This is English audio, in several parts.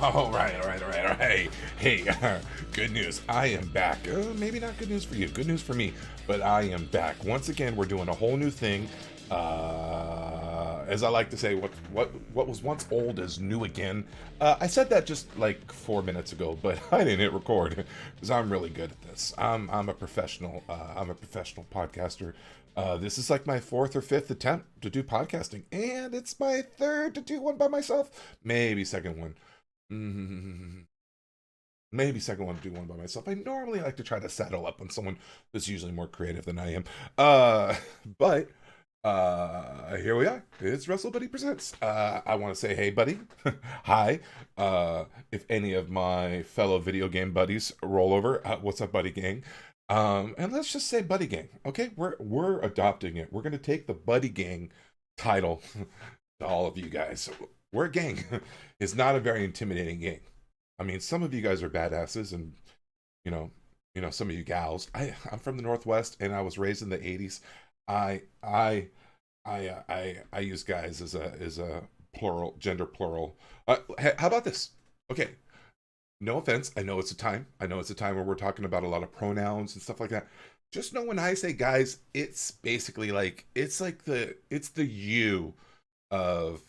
All right. Hey, good news. I am back. Maybe not good news for you, good news for me, but I am back. Once again, we're doing a whole new thing. As I like to say, what was once old is new again. I said that just like 4 minutes ago, but I didn't hit record because I'm really good at this. I'm a professional. I'm a professional podcaster. This is like my fourth or fifth attempt to do podcasting, and it's my third to do one by myself. Maybe second one. Mm, Maybe second one to do one by myself. I normally like to try to saddle up on someone that's usually more creative than I am. Uh, but Here we are. It's Russell Buddy Presents. I want to say, hey, buddy. Hi. If any of my fellow video game buddies roll over, what's up, buddy gang? And let's just say buddy gang. Okay, we're adopting it. We're gonna take the buddy gang title to all of you guys. We're a gang. It's not a very intimidating gang. I mean, some of you guys are badasses, and you know, some of you gals. I'm from the Northwest, and I was raised in the '80s. I I I use guys as a plural, gender plural. How about this? Okay, no offense. I know it's a time. I know it's a time where we're talking about a lot of pronouns and stuff like that. Just know when I say guys, it's basically like it's the you of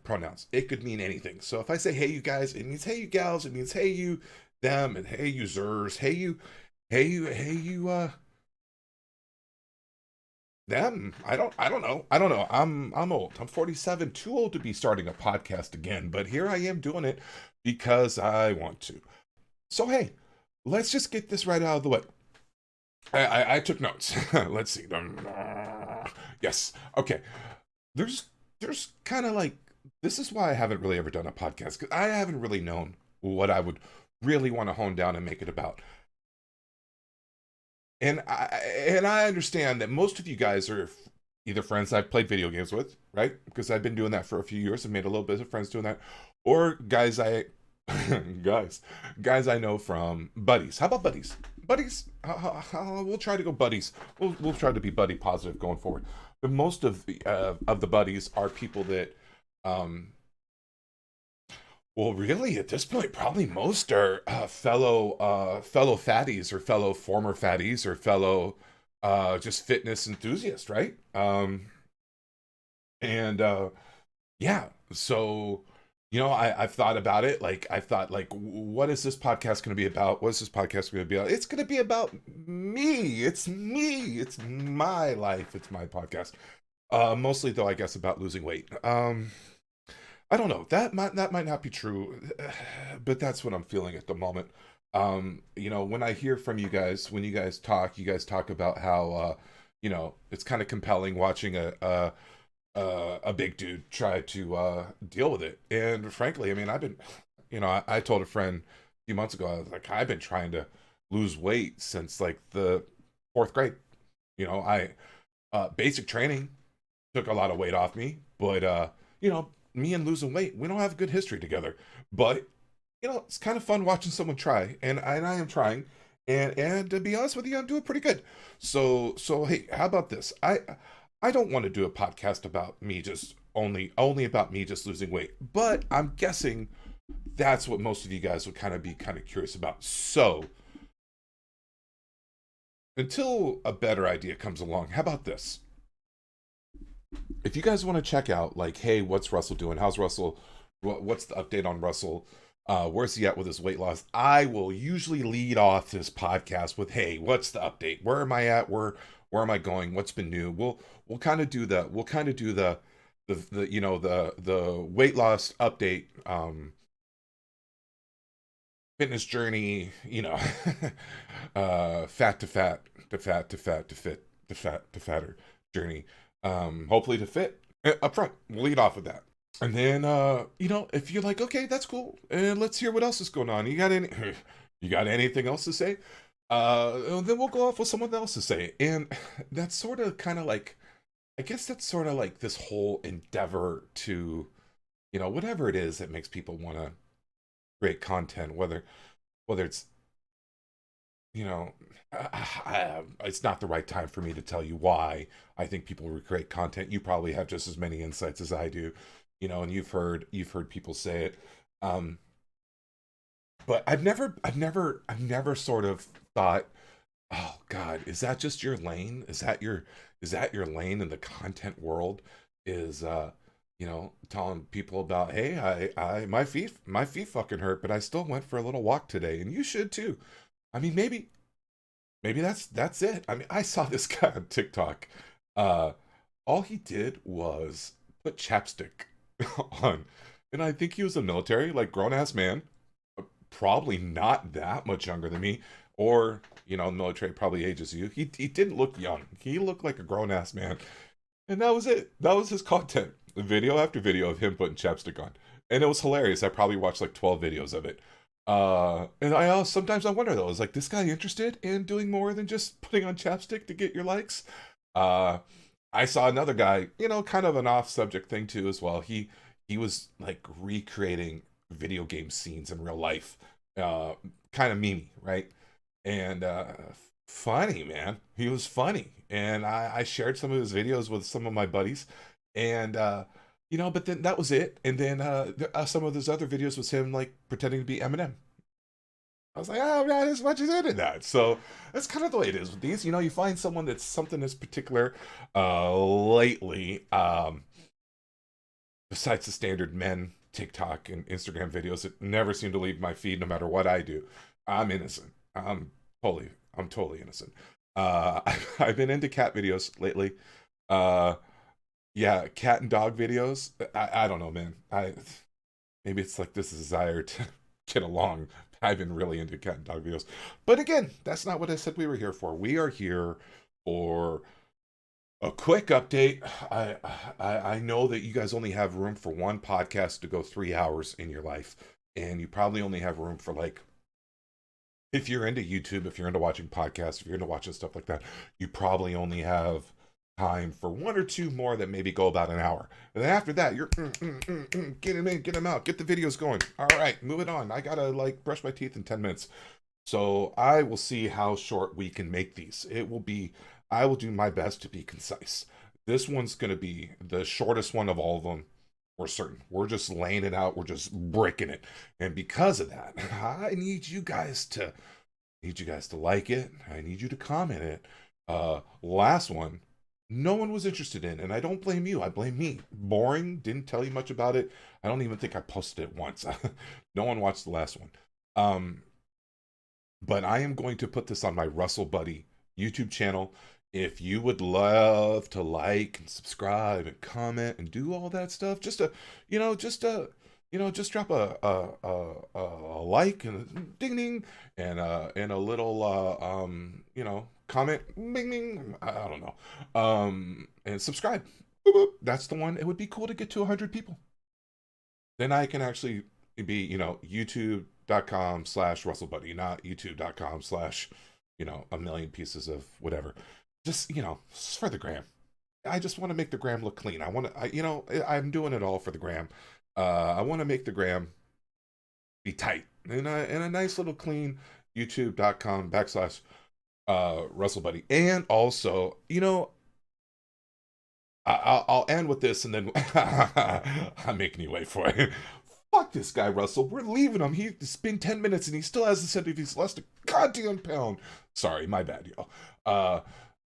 pronouns. It could mean anything. So if I say hey you guys, it means hey you gals. It means hey you them and hey users. Hey you them. I don't know. I'm old. I'm 47, too old to be starting a podcast again, but here I am doing it because I want to. So hey, let's just get this right out of the way. I took notes. Let's see. Yes. Okay. There's kind of like this is why I haven't really ever done a podcast because I haven't really known what I would really want to hone down and make it about. And I understand that most of you guys are either friends I've played video games with, right? Because I've been doing that for a few years and made a little bit of friends doing that, or guys I guys guys I know from buddies. How about buddies? Buddies, we'll try to go buddies. We'll try to be buddy positive going forward. But most of the buddies are people that um, well, really, at this point, probably most are fellow fatties or fellow former fatties or fellow just fitness enthusiasts, right? And Yeah, so I've thought about it. Like I thought, like, what is this podcast going to be about? What is this podcast going to be about? It's going to be about me. It's me. It's my life. It's my podcast. Mostly though, I guess about losing weight. I don't know. That might not be true, but that's what I'm feeling at the moment. When I hear from you guys, when you guys talk about how it's kind of compelling watching a big dude try to deal with it. And frankly, I mean, I told a friend a few months ago, I was like, I've been trying to lose weight since like the fourth grade. I basic training took a lot of weight off me, but me and losing weight, we don't have a good history together. But it's kind of fun watching someone try, and I am trying, and to be honest with you, I'm doing pretty good. So hey, how about this? I don't want to do a podcast about me just only about me just losing weight, but I'm guessing that's what most of you guys would kind of be kind of curious about. So until a better idea comes along, how about this? If you guys want to check out, like, hey, what's Russell doing? How's Russell? What's the update on Russell? Where's he at with his weight loss? I will usually lead off this podcast with, hey, what's the update? Where am I at? Where am I going? What's been new? We'll kind of do the weight loss update, fitness journey, fat to fat to fat to fat to fit to fat to fatter journey. Hopefully to fit up front. We'll lead off with that. And then if you're like, okay, that's cool, and let's hear what else is going on. You got any you got anything else to say? Then we'll go off with someone else to say. And that's sort of kind of like I guess that's sort of like this whole endeavor to, whatever it is that makes people want to create content, whether it's you know, it's not the right time for me to tell you why I think people recreate content. You probably have just as many insights as I do, and you've heard people say it. Um, But I've never sort of thought, oh God, is that just your lane? Is that your lane in the content world? Is telling people about, hey, my feet fucking hurt, but I still went for a little walk today, and you should too. I mean, maybe that's it. I mean, I saw this guy on TikTok. Uh, all he did was put chapstick on, and I think he was a military, like grown ass man, probably not that much younger than me, or military probably ages you. He didn't look young. He looked like a grown ass man, and that was it. That was his content, video after video of him putting chapstick on, and it was hilarious. I probably watched like 12 videos of it. And sometimes I wonder though, is like this guy interested in doing more than just putting on chapstick to get your likes? Uh, I saw another guy, kind of an off subject thing too as well. He was like recreating video game scenes in real life, uh, kind of memey, right? And funny, man. He was funny, and I shared some of his videos with some of my buddies, and but then that was it. And then some of his other videos was him like pretending to be Eminem. I was like, oh, not as much as into that. So that's kind of the way it is with these. You find someone that's something that's particular. Lately, besides the standard men TikTok and Instagram videos that never seem to leave my feed no matter what I do. I'm innocent. I'm totally innocent. I've been into cat videos lately. Uh, yeah, cat and dog videos. I don't know, man. Maybe it's like this desire to get along. I've been really into cat and dog videos. But again, that's not what I said we were here for. We are here for a quick update. I know that you guys only have room for one podcast to go 3 hours in your life, and you probably only have room for like, if you're into YouTube, if you're into watching podcasts, if you're into watching stuff like that, you probably only have time for one or two more that maybe go about an hour. And then after that, you're get them in, get them out, get the videos going. All right, move it on. I gotta like brush my teeth in 10 minutes. So I will see how short we can make these. I will do my best to be concise. This one's going to be the shortest one of all of them. We're certain. We're just laying it out. We're just breaking it. And because of that, I need you guys to like it. I need you to comment it. Last one, no one was interested in, and I don't blame you. I blame me. Boring. Didn't tell you much about it. I don't even think I posted it once. No one watched the last one. But I am going to put this on my Russell Buddy YouTube channel. If you would love to like and subscribe and comment and do all that stuff, just drop a like and a ding ding and a little comment, bing bing. I don't know, and subscribe. Boop, boop. That's the one. It would be cool to get to 100 people. Then I can actually be youtube.com/RussellBuddy, not youtube.com/ a million pieces of whatever. Just for the gram. I just want to make the gram look clean. I'm doing it all for the gram. I want to make the gram be tight and a nice little clean youtube.com/Russell Buddy. And also, I'll end with this, and then I'm making you wait for it. Fuck this guy, Russell. We're leaving him. It's been 10 minutes and he still hasn't said if he's lost a goddamn pound. Sorry, my bad, y'all.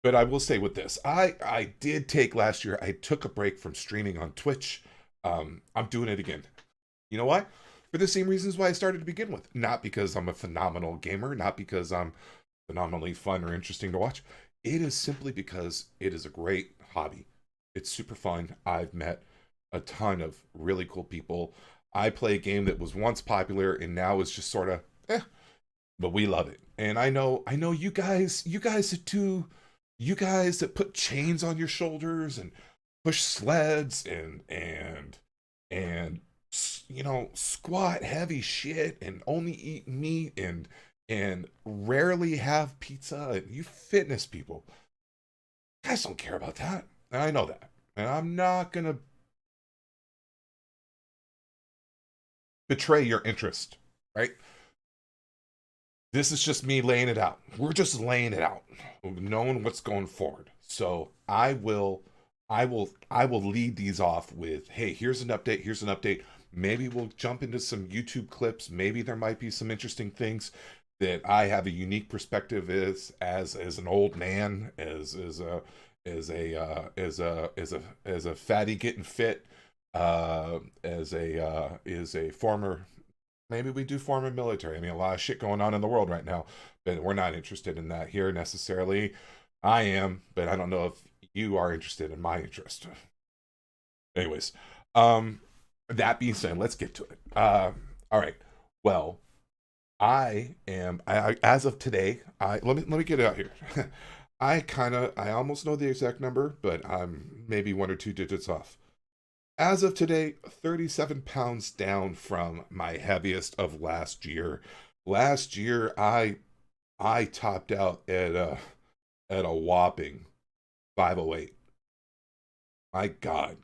But I will say with this, I did take last year, I took a break from streaming on Twitch. I'm doing it again. You know why? For the same reasons why I started to begin with. Not because I'm a phenomenal gamer, not because I'm phenomenally fun or interesting to watch. It is simply because it is a great hobby. It's super fun. I've met a ton of really cool people. I play a game that was once popular and now is just sort of but we love it. And I know you guys that put chains on your shoulders and push sleds and squat heavy shit and only eat meat and rarely have pizza, and you fitness people, you guys don't care about that. And I know that. And I'm not gonna betray your interest, right? This is just me laying it out. We're just laying it out, knowing what's going forward. So I will lead these off with, hey, here's an update. Maybe we'll jump into some YouTube clips. Maybe there might be some interesting things that I have a unique perspective as an old man, as a fatty getting fit, as a former, maybe we do former military. I mean, a lot of shit going on in the world right now, but we're not interested in that here necessarily. I am, but I don't know if you are interested in my interest. Anyways, um, that being said, let's get to it. All right. Well, as of today. Let me get it out here. I almost know the exact number, but I'm maybe one or two digits off. As of today, 37 pounds down from my heaviest of last year. Last year, I topped out at a whopping 508. My God,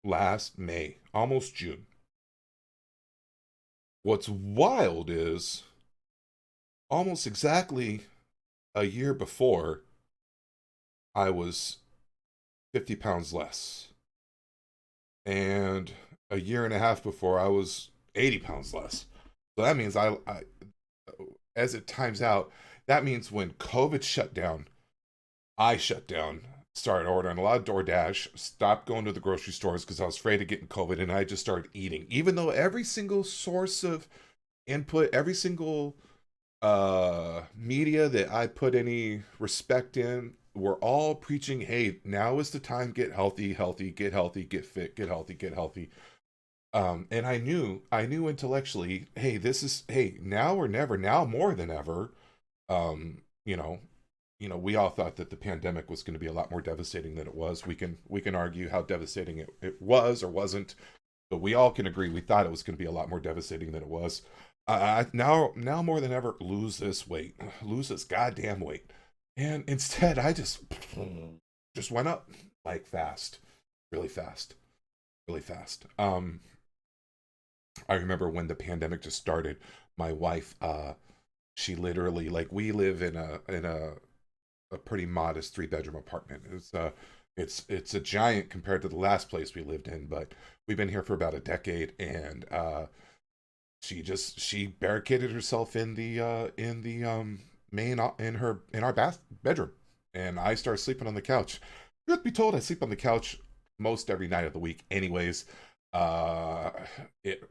last May, almost June. What's wild is almost exactly a year before, I was 50 pounds less. And a year and a half before, I was 80 pounds less. So that means as it times out, that means when COVID shut down, I shut down, started ordering a lot of DoorDash, stopped going to the grocery stores because I was afraid of getting COVID, and I just started eating. Even though every single source of input, every single media that I put any respect in, we're all preaching, hey, now is the time, get healthy, get healthy, get fit, get healthy, get healthy. And I knew intellectually, hey, hey, now or never, now more than ever. Um, you know, we all thought that the pandemic was going to be a lot more devastating than it was. We can argue how devastating it was or wasn't, but we all can agree we thought it was going to be a lot more devastating than it was. Now more than ever, lose this weight, lose this goddamn weight, and instead I just went up like fast, really fast, really fast. I remember when the pandemic just started, my wife, she literally, like, we live in a pretty modest 3 bedroom apartment. It's a giant compared to the last place we lived in, but we've been here for about a decade, and she barricaded herself in the main in our bedroom, and I started sleeping on the couch. Truth be told, I sleep on the couch most every night of the week anyways. uh it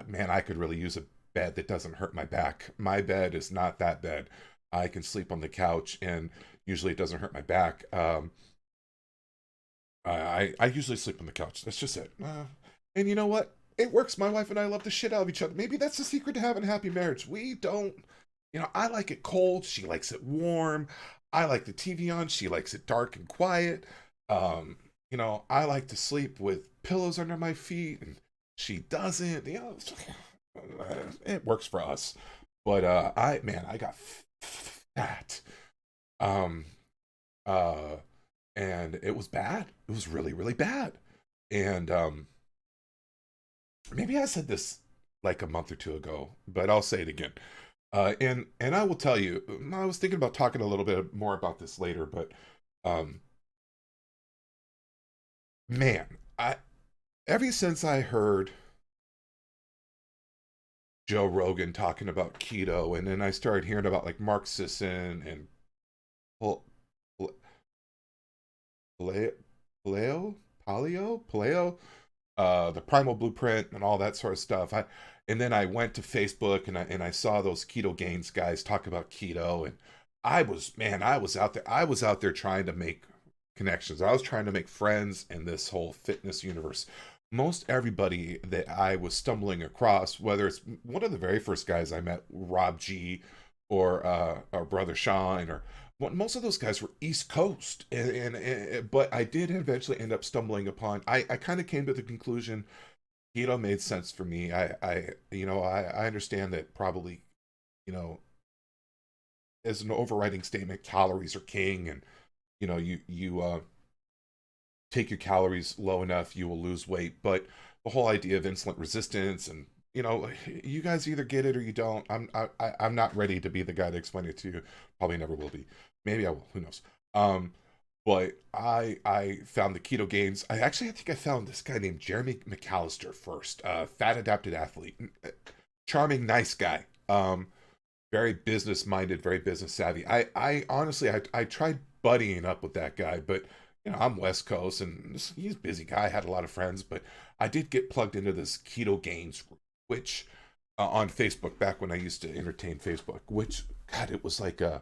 Man, I could really use a bed that doesn't hurt my back. My bed is not that bed. I can sleep on the couch, and usually it doesn't hurt my back. I usually sleep on the couch. That's just it. And you know what? It works. My wife and I love the shit out of each other. Maybe that's the secret to having a happy marriage. We don't, I like it cold. She likes it warm. I like the TV on. She likes it dark and quiet. Um, I like to sleep with pillows under my feet, and she doesn't. It works for us. But I got fat. Um, uh, and it was bad. It was really, really bad. And maybe I said this like a month or two ago, but I'll say it again. And I will tell you, I was thinking about talking a little bit more about this later, but um, man, I ever since I heard Joe Rogan talking about keto, and then I started hearing about like Mark Sisson and pal- pal- paleo, paleo, the Primal Blueprint, and all that sort of stuff. And then I went to Facebook, and I saw those Keto Gains guys talk about keto, and I was out there. I was out there trying to make connections. I was trying to make friends in this whole fitness universe. Most everybody that I was stumbling across, whether it's one of the very first guys I met, Rob G, or our brother Sean, or most of those guys were East Coast, but I did eventually end up stumbling upon. I kind of came to the conclusion keto made sense for me. I understand that probably, you know as an overriding statement, calories are king, and you take your calories low enough, you will lose weight. But the whole idea of insulin resistance, and you guys either get it or you don't. I'm not ready to be the guy to explain it to you. Probably never will be. Maybe I will. Who knows? But I found the keto gains. I think I found this guy named Jeremy McAllister first. Fat adapted athlete, charming, nice guy. Very business minded, very business savvy. I honestly I tried buddying up with that guy, but I'm West Coast and he's a busy guy. I had a lot of friends, but I did get plugged into this keto gains group, which on Facebook back when I used to entertain Facebook. Which God, it was like it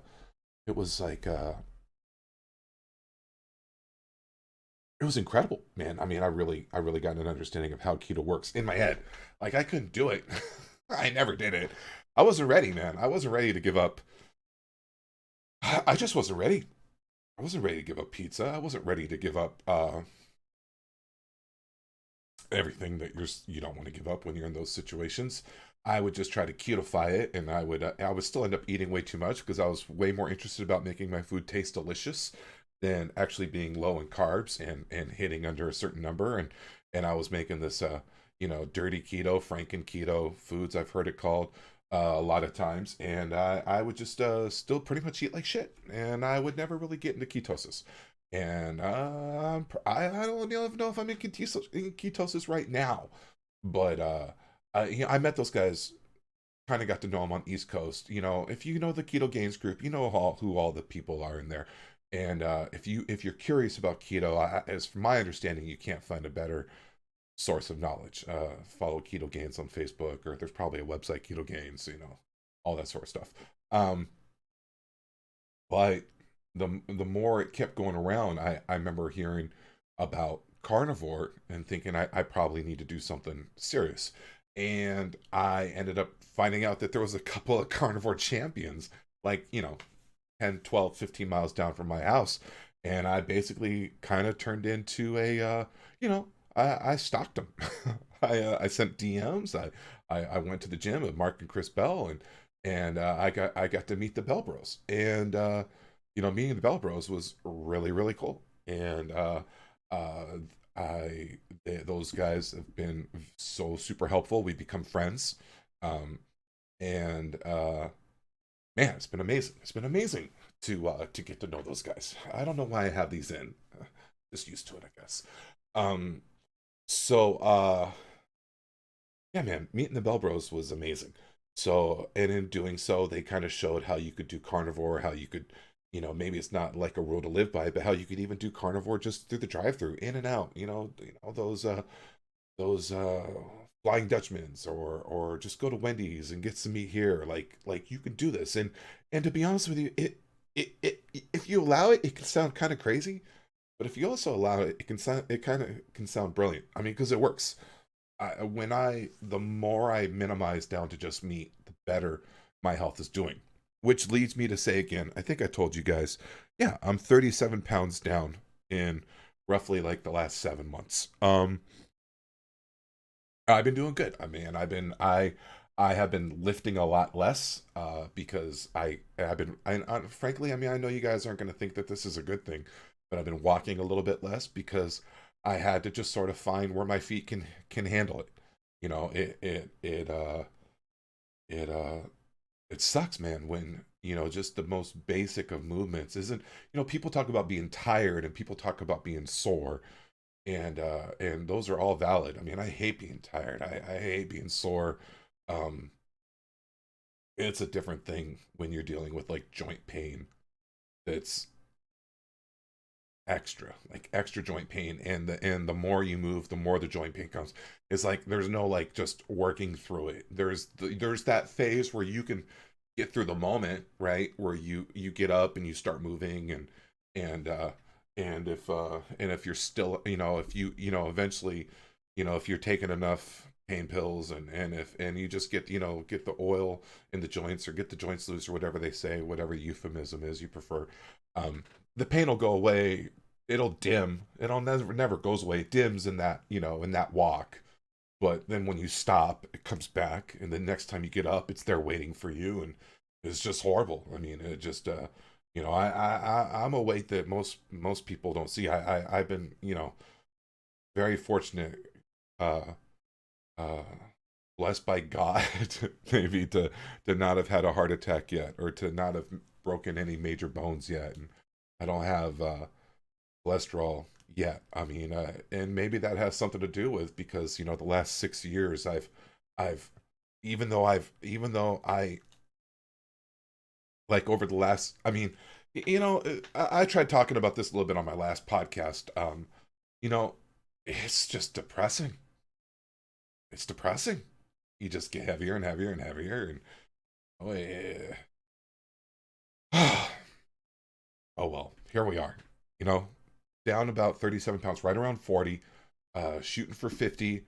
was incredible, man. I mean, I really got an understanding of how keto works in my head. Like I couldn't do it. I never did it. I wasn't ready, man. I wasn't ready to give up. I just wasn't ready. I wasn't ready to give up pizza. I wasn't ready to give up everything that you don't want to give up when you're in those situations. I would just try to ketovify it, and I would still end up eating way too much because I was way more interested about making my food taste delicious than actually being low in carbs and hitting under a certain number. And I was making this dirty keto, Franken keto foods I've heard it called a lot of times, and I would just still pretty much eat like shit, and I would never really get into ketosis. And I don't even know if I'm in ketosis right now, but I met those guys, kind of got to know them on East Coast. If you know the Keto Gains group, you know who all the people are in there. And if you're curious about keto, as from my understanding, you can't find a better source of knowledge. Follow Keto Gains on Facebook, or there's probably a website, Keto Gains, all that sort of stuff. Um, but the more it kept going around, I remember hearing about carnivore and thinking I probably need to do something serious. And I ended up finding out that there was a couple of carnivore champions, like, 10, 12, 15 miles down from my house. And I basically kind of turned into I stalked them. I sent DMs. I went to the gym with Mark and Chris Bell, and I got to meet the Bell Bros. And meeting the Bell Bros was really really cool. And uh, those guys have been so super helpful. We become friends, um, and man, it's been amazing. It's been amazing to get to know those guys. I don't know why I have these in. Just used to it, I guess. Um, so yeah, man, meeting the Bell Bros was amazing. So, and in doing so, they kind of showed how you could do carnivore, how you could, maybe it's not like a rule to live by, but how you could even do carnivore just through the drive-through, in and out. Those Flying Dutchmans, or just go to Wendy's and get some meat here. Like you can do this, and to be honest with you, it if you allow it, it can sound kind of crazy, but if you also allow it, it kind of can sound brilliant. I mean, because it works. The more I minimize down to just meat, the better my health is doing. Which leads me to say again, I think I told you guys, yeah, I'm 37 pounds down in roughly like the last 7 months. I've been doing good. I mean, I have been lifting a lot less because I've been frankly, I mean, I know you guys aren't going to think that this is a good thing, but I've been walking a little bit less because I had to just sort of find where my feet can handle it. You know, it it sucks, man, when just the most basic of movements isn't. People talk about being tired and people talk about being sore, and those are all valid. I mean, I hate being tired. I hate being sore. Um, it's a different thing when you're dealing with like joint pain that's extra, like extra joint pain, and the more you move, the more the joint pain comes. It's like there's no like just working through it. There's that phase where you can get through the moment, right? Where you get up and you start moving, and and if you're still, if eventually, if you're taking enough pain pills, and you just get the oil in the joints, or get the joints loose, or whatever they say, whatever euphemism is you prefer, um the pain will go away. It'll dim. It'll never goes away. It dims in that walk, but then when you stop, it comes back, and the next time you get up, it's there waiting for you, and it's just horrible. I mean, it just I'm a weight that most people don't see. I've been very fortunate, uh uh blessed by God, maybe to not have had a heart attack yet, or to not have broken any major bones yet, and I don't have. cholesterol. Yeah, I mean, and maybe that has something to do with because the last 6 years I've, even though I like over the last, I mean, I tried talking about this a little bit on my last podcast. You know, it's just depressing. It's depressing. You just get heavier and heavier and heavier, and oh, yeah. Oh well, here we are. You know, down about 37 pounds, right around 40, shooting for 50.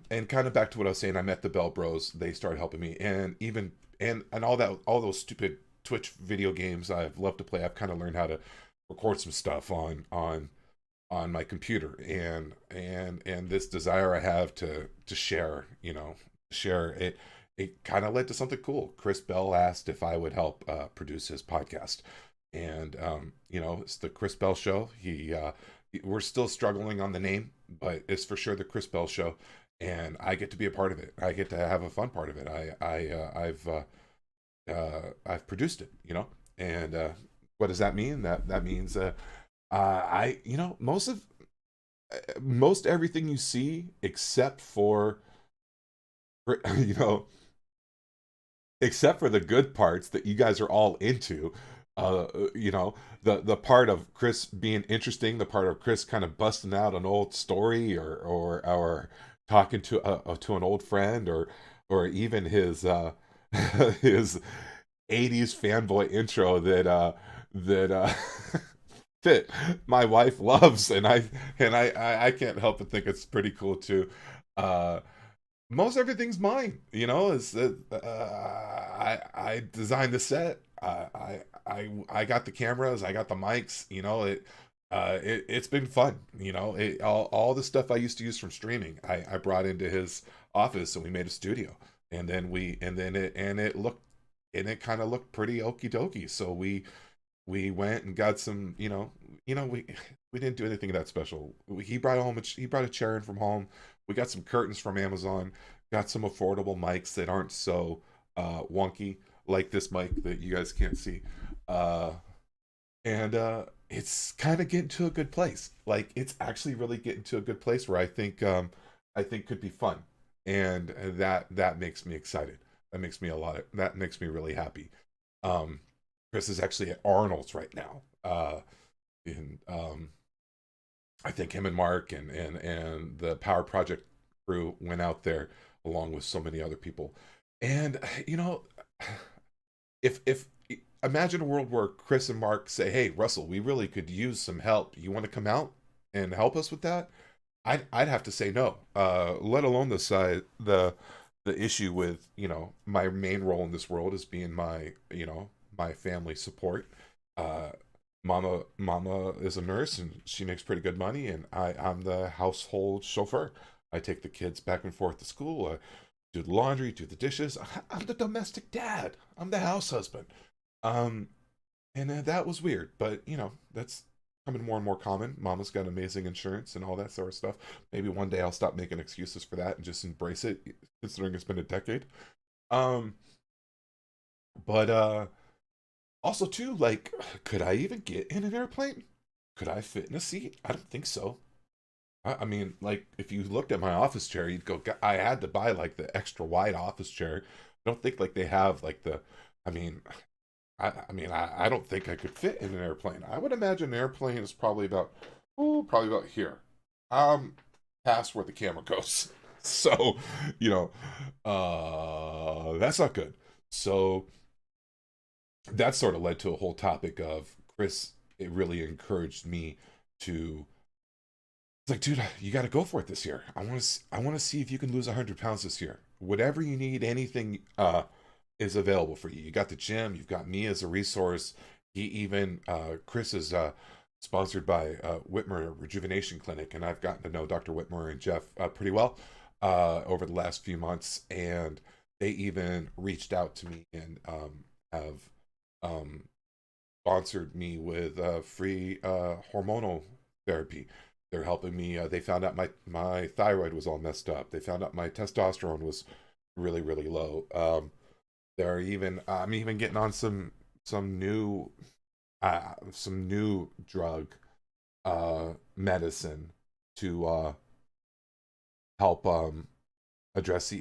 And kind of back to what I was saying, I met the Bell Bros. They started helping me, and even and all those stupid Twitch video games I've loved to play. I've kind of learned how to record some stuff on my computer, and this desire I have to share, share it. It kind of led to something cool. Chris Bell asked if I would help produce his podcast, and it's the Chris Bell Show. We're still struggling on the name, but it's for sure the Chris Bell Show, and I get to be a part of it. I get to have a fun part of it. I've produced it, and what does that mean? That means most everything you see except for you know except for the good parts that you guys are all into. The part of Chris being interesting, the part of Chris kind of busting out an old story, or talking to an old friend, or even his his 80s fanboy intro that that my wife loves, and I can't help but think it's pretty cool too. Uh, Most everything's mine. Is I designed the set. I got the cameras. I got the mics. It's been fun. All the stuff I used to use from streaming, I brought into his office, and we made a studio. And it kind of looked pretty okie dokie. So we went and got some. We didn't do anything that special. He brought a chair in from home. We got some curtains from Amazon. Got some affordable mics that aren't so wonky, like this mic that you guys can't see. Uh, and it's kind of getting to a good place. Like, it's actually really getting to a good place where I think could be fun, and that makes me excited. That makes me really happy. Um, Chris is actually at Arnold's right now. And I think him and Mark and the Power Project crew went out there along with so many other people. And if imagine a world where Chris and Mark say, "Hey, Russell, we really could use some help. You want to come out and help us with that?" I'd have to say no. Let alone the issue with my main role in this world is being my family support. Uh, Mama is a nurse, and she makes pretty good money, and I'm the household chauffeur. I take the kids back and forth to school, do the laundry, do the dishes. I'm the domestic dad. I'm the house husband. Um, and that was weird, but that's becoming more and more common. Mama's got amazing insurance and all that sort of stuff. Maybe one day I'll stop making excuses for that and just embrace it, considering it's been a decade. Um, but also too, like, could I even get in an airplane? Could I fit in a seat? I don't think so. I mean, like, if you looked at my office chair, you'd go, I had to buy like the extra wide office chair. I don't think like they have like the, I mean, I don't think I could fit in an airplane. I would imagine an airplane is probably about here, um, past where the camera goes. So, that's not good. So that sort of led to a whole topic of Chris. It really encouraged me to. It's like, dude, you got to go for it this year. I want to see if you can lose 100 pounds this year. Whatever you need, anything is available for you. You got the gym. You've got me as a resource. Chris is sponsored by Whitmer Rejuvenation Clinic, and I've gotten to know Dr. Whitmer and Jeff pretty well over the last few months, and they even reached out to me and have um, sponsored me with free hormonal therapy. They're helping me. They found out my thyroid was all messed up. They found out my testosterone was really really low. I'm even getting on some new. some new drug medicine to help address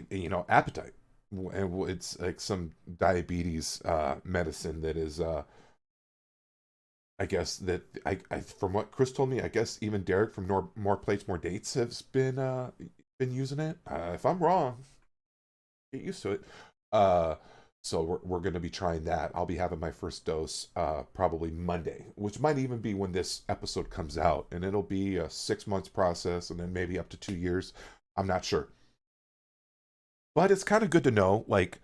appetite. And it's like some diabetes medicine that is I guess that I from what Chris told me, I guess even Derek from More Plates More Dates has been using it. If I'm wrong, get used to it. Uh, so we're going to be trying that. I'll be having my first dose probably Monday, which might even be when this episode comes out, and it'll be a 6 months process, and then maybe up to 2 years. I'm not sure, but it's kind of good to know. Like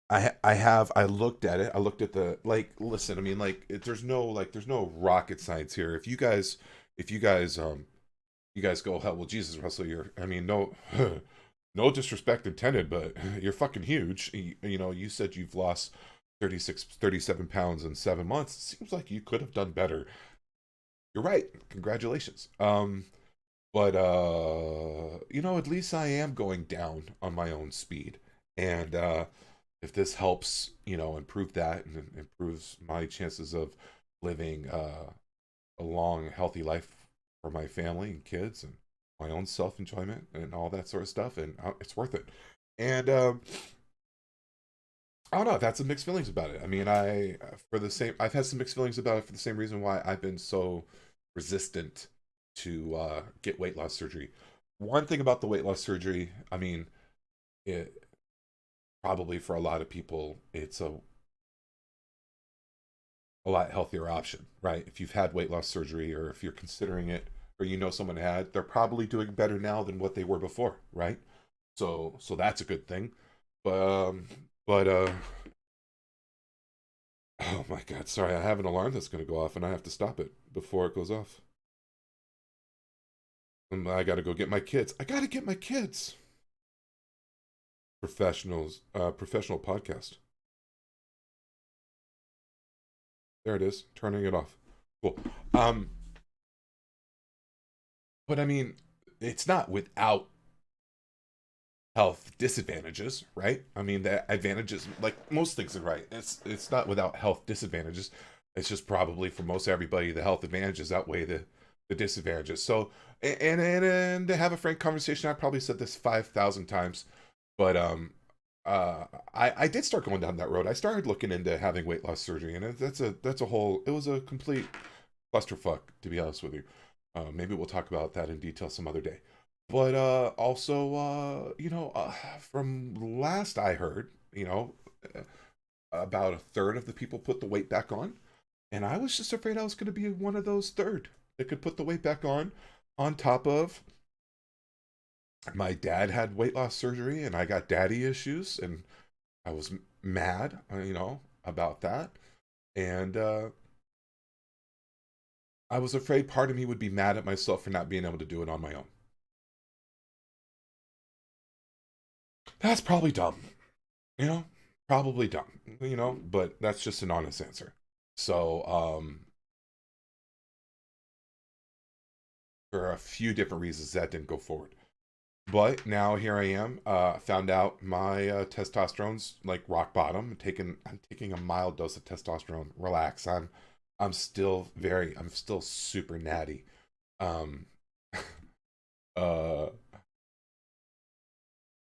I looked at it. I looked at the like. Listen, I mean, like there's no rocket science here. If you guys go, hell, well, Jesus, Russell, I mean, no, no disrespect intended, but you're fucking huge. You said you've lost 37 pounds in 7 months. It seems like you could have done better. You're right. Congratulations. But at least I am going down on my own speed. And if this helps, improve that and improves my chances of living a long, healthy life for my family and kids and my own self enjoyment and all that sort of stuff, and it's worth it. And I don't know. I've had some mixed feelings about it. I mean, I've had some mixed feelings about it for the same reason why I've been so resistant to get weight loss surgery. One thing about the weight loss surgery, I mean, it probably for a lot of people, it's a lot healthier option, right? If you've had weight loss surgery or if you're considering it or someone had, they're probably doing better now than what they were before, right? So that's a good thing. But oh my god, sorry, I have an alarm that's going to go off and I have to stop it before it goes off. I got to go get my kids. I got to get my kids. Professional podcast. There it is. Turning it off. Cool. Um, but I mean, it's not without health disadvantages, right? I mean, the advantages, like most things in right, it's not without health disadvantages. It's just probably for most everybody, the health advantages outweigh the disadvantages. So, and to have a frank conversation, I probably said this 5,000 times, but I did start going down that road. I started looking into having weight loss surgery, and that's a whole. It was a complete clusterfuck, to be honest with you. Maybe we'll talk about that in detail some other day. But also, from last I heard, uh, about a third of the people put the weight back on, and I was just afraid I was going to be one of those third that could put the weight back on top of my dad had weight loss surgery, and I got daddy issues, and I was mad, about that, and I was afraid part of me would be mad at myself for not being able to do it on my own. That's probably dumb, you know, probably dumb, but that's just an honest answer. So, for a few different reasons, that didn't go forward. But now here I am. Found out my testosterone's like rock bottom. I'm taking a mild dose of testosterone. Relax. I'm still super natty. Um, uh,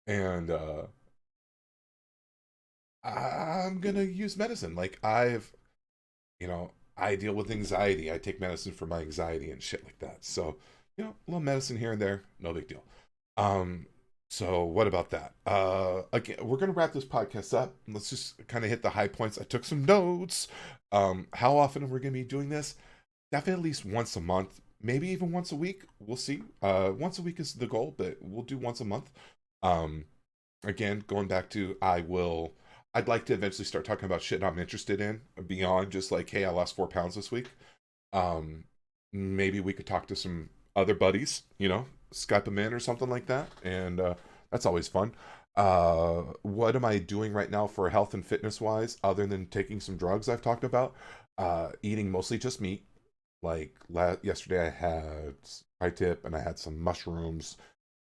and I'm gonna use medicine. Like I deal with anxiety. I take medicine for my anxiety and shit like that. So, a little medicine here and there, no big deal. Um, so what about that? Again, we're gonna wrap this podcast up. Let's just kind of hit the high points. I took some notes. How often are we gonna be doing this? Definitely at least once a month, maybe even once a week. We'll see. Once a week is the goal, but we'll do once a month. Um, Again, going back to I'd like to eventually start talking about shit I'm interested in beyond just like, hey, I lost 4 pounds this week. Um, Maybe we could talk to some other buddies, Skype them in or something like that, and that's always fun. What am I doing right now for health and fitness wise, other than taking some drugs I've talked about? Eating mostly just meat. Like yesterday, I had tri-tip and I had some mushrooms,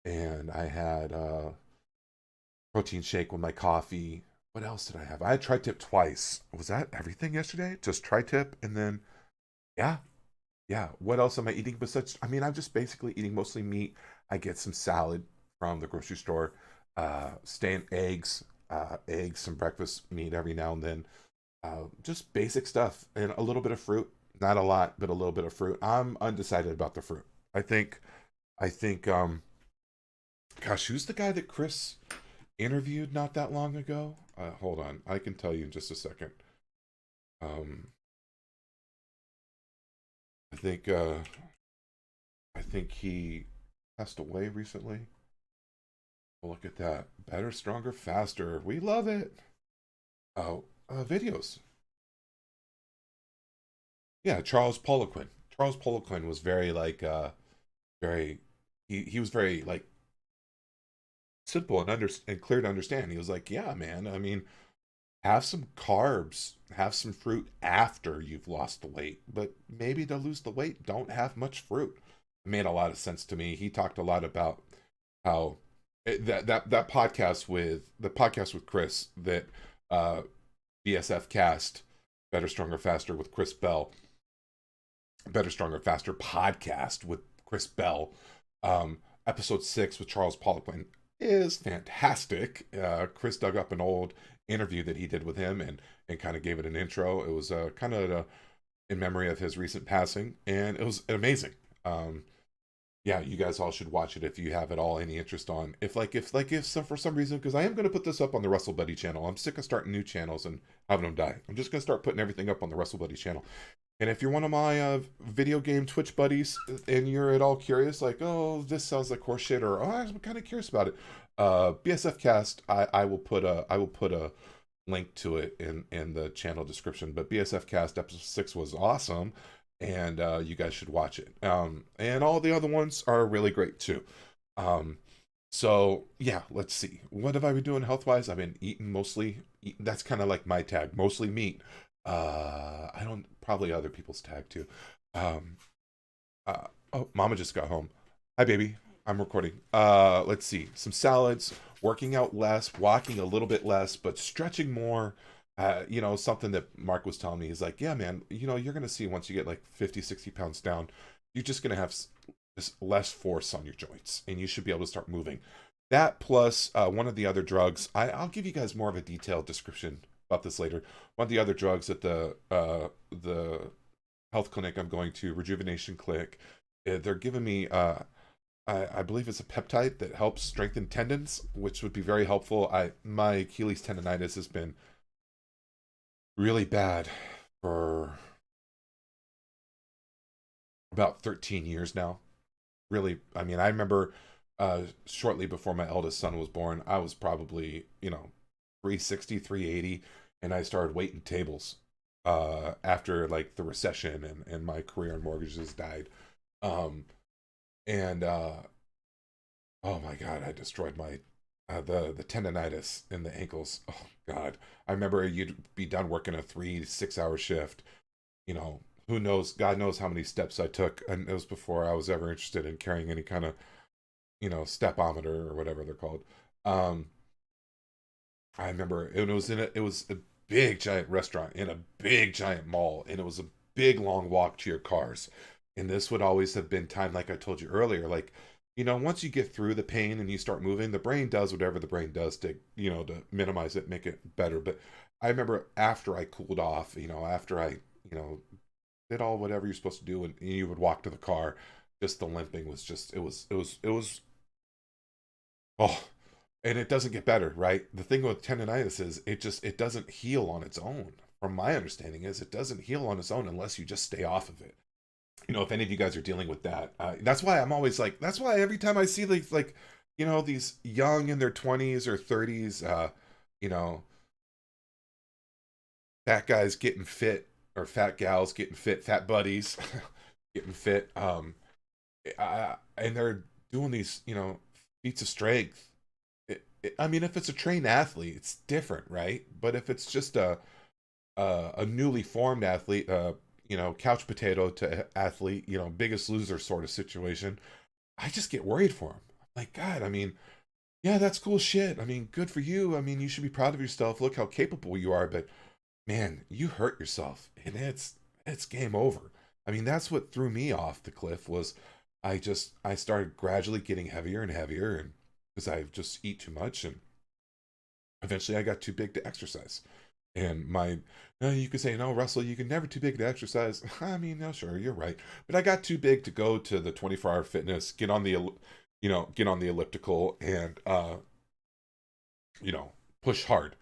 and I had protein shake with my coffee. What else did I have? I had tri-tip twice. Was that everything yesterday? Just tri-tip and then yeah, yeah. What else am I eating besides? I mean, I'm just basically eating mostly meat. I get some salad from the grocery store. Staying eggs, some breakfast meat every now and then. Just basic stuff and a little bit of fruit. Not a lot, but a little bit of fruit. I'm undecided about the fruit. I think, I think, gosh, who's the guy that Chris interviewed not that long ago? Hold on, I can tell you in just a second. Um, I think, I think he passed away recently. Well, look at that. Better, stronger, faster. We love it. Oh, videos. Yeah, Charles Poliquin. Charles Poliquin was very like very he was very like simple and and clear to understand. He was like, "Yeah, man. I mean, have some carbs, have some fruit after you've lost the weight, but maybe to lose the weight, don't have much fruit." It made a lot of sense to me. He talked a lot about how that podcast with Chris that uh BSF cast Better Stronger Faster with Chris Bell, Better Stronger Faster podcast with Chris Bell, episode 6 with Charles Poliquin is fantastic. Chris dug up an old interview that he did with him and kind of gave it an intro. It was kind of in memory of his recent passing, and it was amazing. Yeah, you guys all should watch it if you have at all any interest on if some for some reason, because I am going to put this up on the Russell Buddy channel. I'm sick of starting new channels and having them die. I'm just going to start putting everything up on the Russell Buddy channel. And if you're one of my video game Twitch buddies and you're at all curious, like, oh, this sounds like horse shit, or oh, I'm kind of curious about it, BSF Cast, I will put a link to it in the channel description. But BSF Cast episode 6 was awesome, and you guys should watch it. And all the other ones are really great too. So yeah, let's see. What have I been doing health wise? I've been eating mostly. That's kind of like my tag, mostly meat. I don't probably other people's tag too. Um, oh, Mama just got home. Hi, baby. I'm recording. Let's see. Some salads, working out less, walking a little bit less, but stretching more. Something that Mark was telling me. He's like, yeah, man, you're going to see once you get like 50, 60 pounds down, you're just going to have just less force on your joints and you should be able to start moving. That plus one of the other drugs, I'll give you guys more of a detailed description about this later. One of the other drugs at the health clinic I'm going to, Rejuvenation Clinic, they're giving me I believe it's a peptide that helps strengthen tendons, which would be very helpful. My Achilles tendonitis has been really bad for about 13 years now. Really, I mean, I remember shortly before my eldest son was born, I was probably, 360, 380, and I started waiting tables after like the recession and my career in mortgages died. Um, and oh my God, I destroyed my the tendonitis in the ankles. Oh God, I remember you'd be done working a 3 to 6 hour shift. Who knows? God knows how many steps I took, and it was before I was ever interested in carrying any kind of stepometer or whatever they're called. Um, I remember it was a big giant restaurant in a big giant mall, and it was a big long walk to your cars. And this would always have been time, like I told you earlier, like once you get through the pain and you start moving, the brain does whatever the brain does to to minimize it, make it better. But I remember after I cooled off, after I did all whatever you're supposed to do, and you would walk to the car, just the limping was just it was oh, and it doesn't get better, right? The thing with tendonitis is it doesn't heal on its own. From my understanding is it doesn't heal on its own unless you just stay off of it. If any of you guys are dealing with that, that's why I'm always like, that's why every time I see like these young in their 20s or 30s, you know fat guys getting fit, or fat gals getting fit, fat buddies getting fit, and they're doing these feats of strength. I mean, if it's a trained athlete, it's different, right? But if it's just a newly formed athlete, couch potato to athlete, Biggest Loser sort of situation, I just get worried for him. I'm like, God, I mean, Yeah, that's cool shit. I mean, good for you. I mean, you should be proud of yourself. Look how capable you are. But man, you hurt yourself, and it's game over. I mean, that's what threw me off the cliff was I started gradually getting heavier and heavier, and because I just eat too much, and eventually I got too big to exercise. And you could say, no, Russell, you can never too big to exercise. I mean, no, sure, you're right. But I got too big to go to the 24-hour fitness, get on the elliptical and, push hard.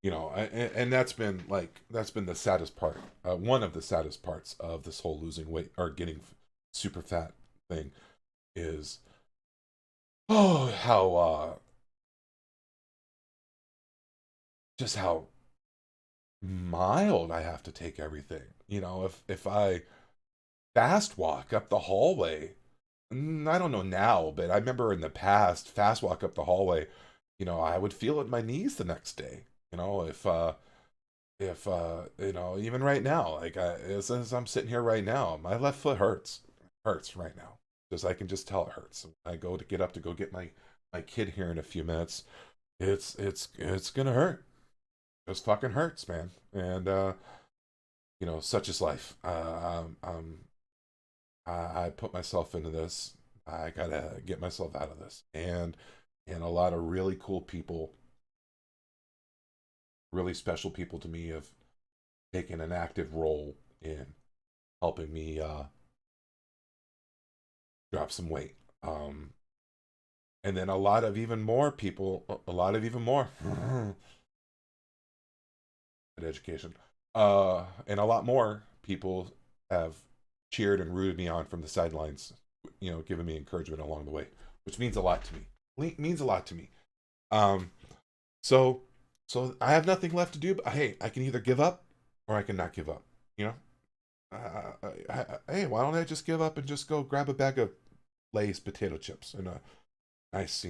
And that's been the saddest part. One of the saddest parts of this whole losing weight or getting super fat thing is, oh, how, just how mild I have to take everything. If I fast walk up the hallway. I don't know now, but I remember in the past, fast walk up the hallway, I would feel it in my knees the next day. If even right now, like as I'm sitting here right now, my left foot hurts right now. Just I can just tell it hurts. I go to get up to go get my kid here in a few minutes. It's gonna hurt. Just fucking hurts, man. And such is life. I put myself into this. I gotta get myself out of this. And a lot of really cool people, really special people to me have taken an active role in helping me drop some weight. And then a lot of even more people, a lot of even more education, and a lot more people have cheered and rooted me on from the sidelines, giving me encouragement along the way, which means a lot to me. Means a lot to me. Um, so so I have nothing left to do, but hey, I can either give up or I can not give up. You know, hey, why don't I just give up and just go grab a bag of Lay's potato chips and a nice,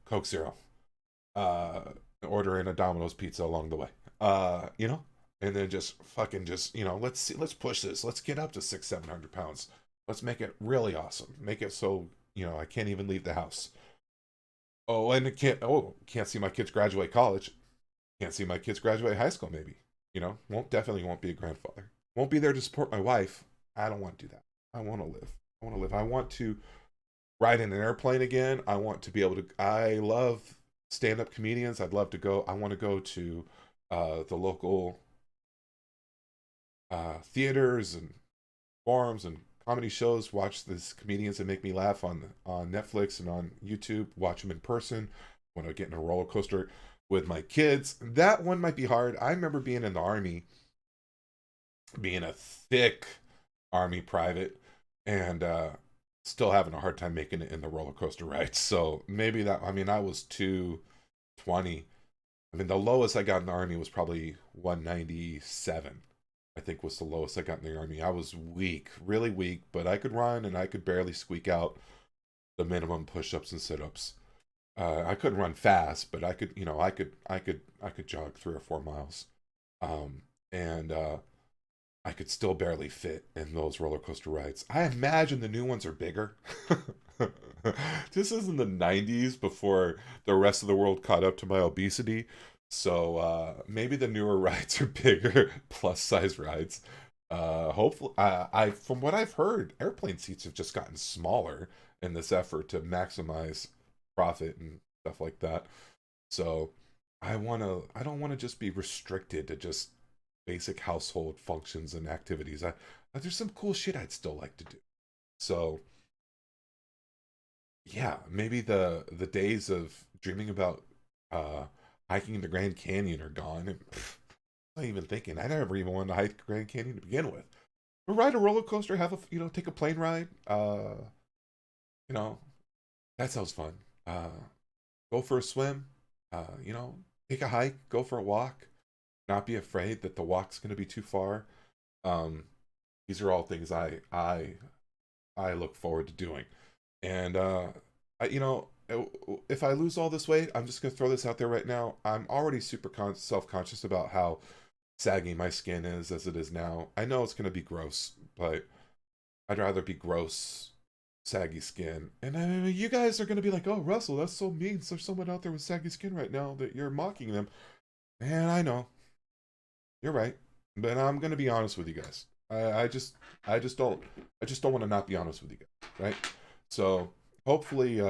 Coke Zero, uh, order in a Domino's pizza along the way, and then just fucking just, let's see, let's push this, let's get up to 600-700 pounds, let's make it really awesome, make it so I can't even leave the house. Oh, and it can't see my kids graduate college. Can't see my kids graduate high school, maybe. Won't be a grandfather. Won't be there to support my wife. I don't want to do that. I want to live. I want to live. I want to ride in an airplane again. I want to be able to. I love stand up comedians. I'd love to go. I want to go to the local theaters and forums and comedy shows, watch these comedians that make me laugh on Netflix and on YouTube, watch them in person. Want to get in a roller coaster with my kids. That one might be hard. I remember being in the army, being a thick army private, and still having a hard time making it in the roller coaster rides. So maybe that. I mean, I was 220. I mean, the lowest I got in the army was probably 197. I think was the lowest I got in the army. I was weak, really weak, but I could run and I could barely squeak out the minimum push-ups and sit-ups. I couldn't run fast, but I could, I could jog 3 or 4 miles, and I could still barely fit in those roller coaster rides. I imagine the new ones are bigger. This is in the '90s before the rest of the world caught up to my obesity, so maybe the newer rides are bigger, plus size rides. Hopefully, I from what I've heard, airplane seats have just gotten smaller in this effort to maximize profit and stuff like that. So I don't want to just be restricted to just basic household functions and activities. There's some cool shit I'd still like to do. So yeah, maybe the days of dreaming about uh hiking the Grand Canyon are gone. And I'm not even thinking. I never even wanted to hike the Grand Canyon to begin with. But ride a roller coaster, have a take a plane ride. You know, that sounds fun. Go for a swim. Take a hike, go for a walk. Not be afraid that the walk's going to be too far. Um, these are all things I look forward to doing. And if I lose all this weight, I'm just gonna throw this out there right now. I'm already super self-conscious about how saggy my skin is as it is now. I know it's gonna be gross, but I'd rather be gross saggy skin. And you guys are going to be like, oh, Russell, that's so mean. There's someone out there with saggy skin right now that you're mocking them. And I know, you're right. But I'm going to be honest with you guys. I just don't, I just don't want to not be honest with you guys, right? So hopefully,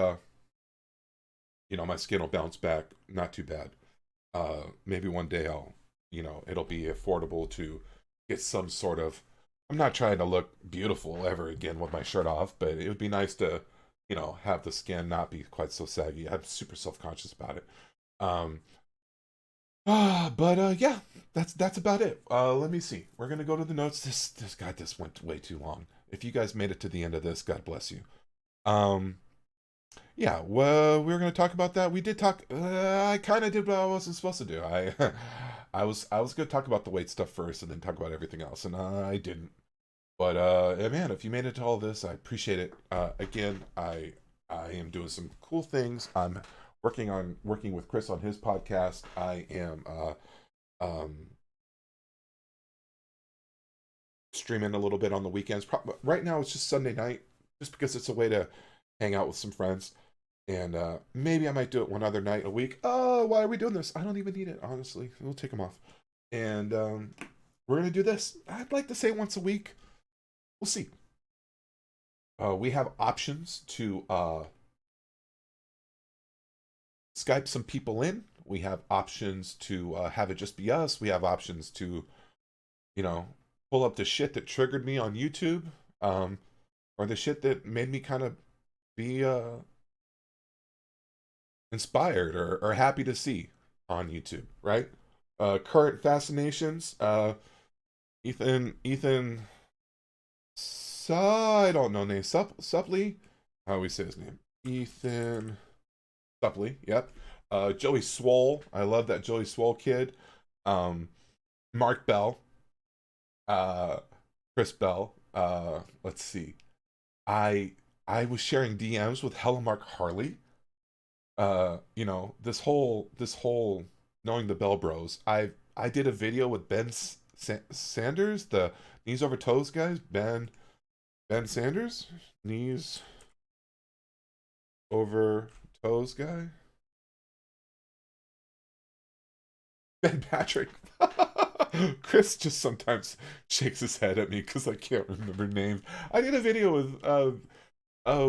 my skin will bounce back. Not too bad. Maybe one day it'll be affordable to get some sort of. I'm not trying to look beautiful ever again with my shirt off, but it would be nice to, have the skin not be quite so saggy. I'm super self conscious about it. Um, but yeah, that's about it. Let me see. We're gonna go to the notes. This went way too long. If you guys made it to the end of this, God bless you. Um, yeah, well, we were going to talk about that. We did talk. I kind of did what I wasn't supposed to do. I was going to talk about the weight stuff first, and then talk about everything else, and I didn't. But yeah, man, if you made it to all this, I appreciate it. Again, I am doing some cool things. I'm working with Chris on his podcast. I am streaming a little bit on the weekends. Right now, it's just Sunday night, just because it's a way to hang out with some friends. And maybe I might do it one other night a week. Oh, why are we doing this? I don't even need it, honestly. We'll take them off. And we're going to do this. I'd like to say once a week. We'll see. We have options to Skype some people in. We have options to have it just be us. We have options to, you know, pull up the shit that triggered me on YouTube, um, or the shit that made me kind of be inspired or happy to see on YouTube, right? Current fascinations. Ethan, I don't know name. Suppley. How do we say his name? Ethan Suppley. Yep. Joey Swole. I love that Joey Swole kid. Um, Mark Bell. Uh, Chris Bell. Let's see. I I was sharing DMs with Hella Mark Harley. This whole knowing the Bell Bros. I did a video with Sanders, the knees over toes guys. Ben Sanders, knees over toes guy. Ben Patrick. Chris just sometimes shakes his head at me because I can't remember names. I did a video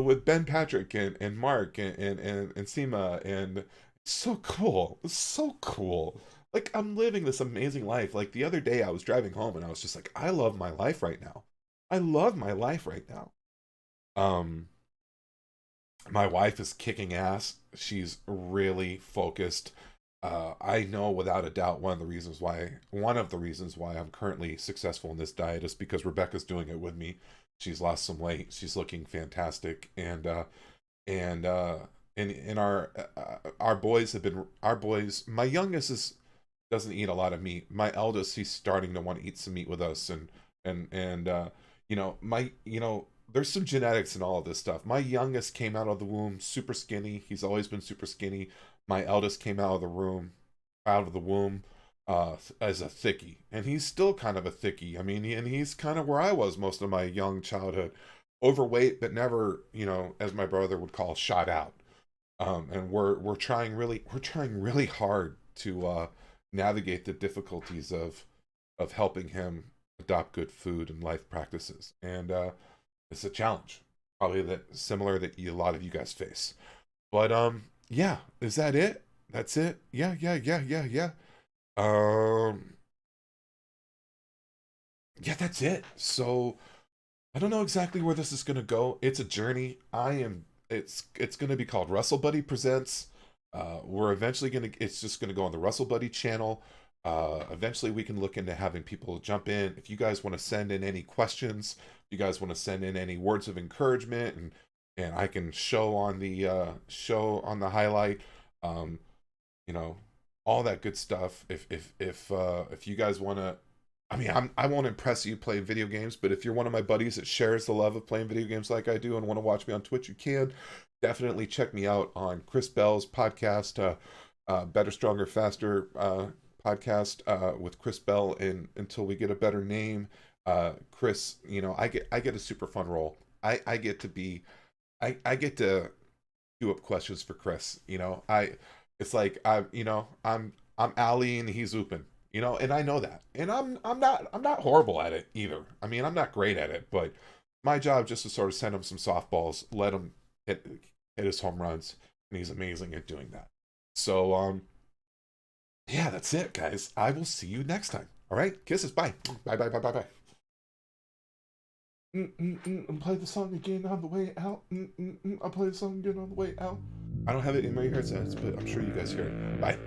with Ben Patrick and Mark and Seema, and it's so cool. It's so cool. Like, I'm living this amazing life. Like, the other day I was driving home and I was just like, I love my life right now. I love my life right now. Um my wife is kicking ass. She's really focused. I know without a doubt one of the reasons why I'm currently successful in this diet is because Rebecca's doing it with me. She's lost some weight. She's looking fantastic, and our boys have been our boys. My youngest is doesn't eat a lot of meat. My eldest, he's starting to want to eat some meat with us, and my there's some genetics and all of this stuff. My youngest came out of the womb super skinny. He's always been super skinny. My eldest came out of the womb, as a thickie, and he's still kind of a thickie. I mean, and he's kind of where I was most of my young childhood, overweight, but never, as my brother would call, shot out. And we're trying really hard to navigate the difficulties of helping him adopt good food and life practices, and it's a challenge, probably that similar that a lot of you guys face. But yeah, is that it? That's it. Yeah, yeah, yeah, yeah, yeah. Um, yeah, that's it. So I don't know exactly where this is gonna go. It's a journey. It's gonna be called Russell Buddy Presents. We're eventually gonna. It's just gonna go on the Russell Buddy channel. Eventually, we can look into having people jump in. If you guys want to send in any questions, if you guys want to send in any words of encouragement, and I can show on the highlight, um, you know, all that good stuff. If you guys want to, I mean, I won't impress you playing video games, but if you're one of my buddies that shares the love of playing video games like I do and want to watch me on Twitch, you can definitely check me out on Chris Bell's podcast, Better, Stronger, Faster podcast with Chris Bell. And until we get a better name, Chris, I get a super fun role. I get to be I get to queue up questions for Chris. It's like I'm Ali and he's Upin. And I know that, and I'm not horrible at it either. I mean, I'm not great at it, but my job just to sort of send him some softballs, let him hit his home runs, and he's amazing at doing that. So yeah, that's it, guys. I will see you next time. All right, kisses. Bye. Bye. Bye. Bye. Bye. Bye. And play the song again on the way out. I'll play the song again on the way out. I don't have it in my headsets, but I'm sure you guys hear it. Bye.